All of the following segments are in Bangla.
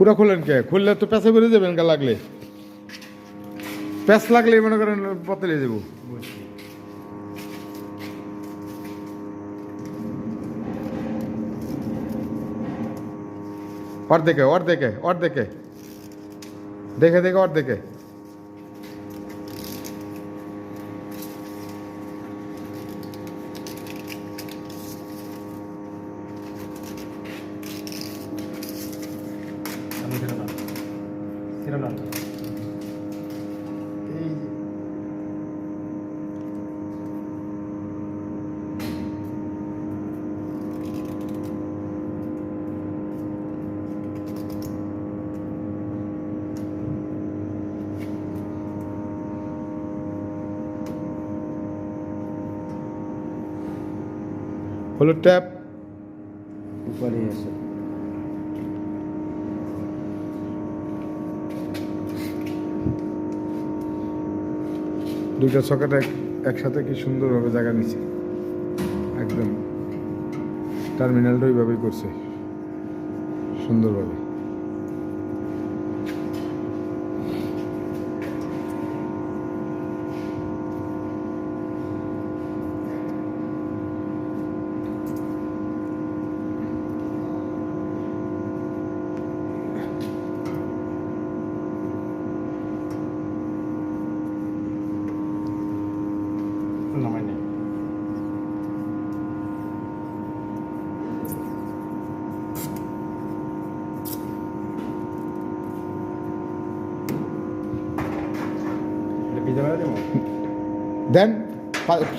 পুরো খুলেন কে? খুললে তো প্যাঁচে বেরিয়ে যাবেন গা লাগলে। প্যাঁচ লাগলে মনে করেন পতলে যাবো। অর্ধেকে অর্ধেকে অর্ধেকে দেখে দেখে অর্ধেকে। হলো ট্যাপ উপরে আছে। দুইটা সকেট একসাথে কি সুন্দরভাবে জায়গা নিচ্ছে, একদম টার্মিনালটা ওইভাবেই করছে সুন্দরভাবে। নামাই নেই। পিজা বানাতে দেবো? দেন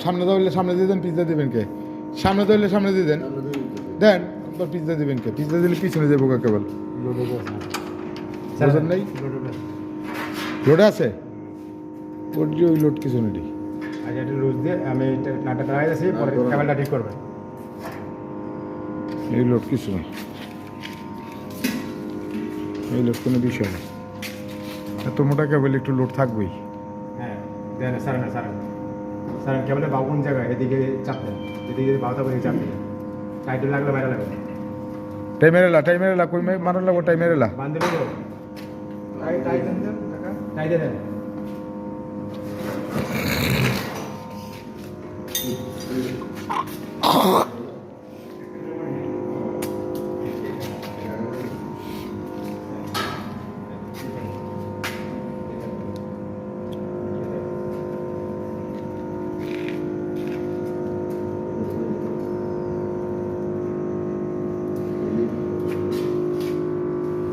সামনে ধরলে সামনে দিয়ে দেন, পিৎজা দিবেন কে? সামনে ধরলে সামনে দিয়ে দেন, দেন পিৎজা দিবেন কে? পিৎজা দিলে পিছনে যাবো কেবল। বোঝেন নাই? লোডে আছে ওর যে ওই লোড কিছু নেই। আচ্ছা, এটা লুজ দিয়ে আমি নাটটা লাগাই যাচ্ছি, পরে কেবলটা ঠিক করবে। এই লোড কিছু না, এই লোড কোনো বিষয় না। এত মোটা কেবল একটু লোড থাকবেই। হ্যাঁ, দেন সারেন সারেন সারেন কেবলে বাবুন জায়গায় এদিকে চাপ দেন, এদিকে বাউতা করে চাপ দেন, টাইটে লাগলে বাইরে লাগবে। টাইমের এলা কই মারার লাগবো, টাইমের এলা বান্ধে দেবো, টাইটে দেন।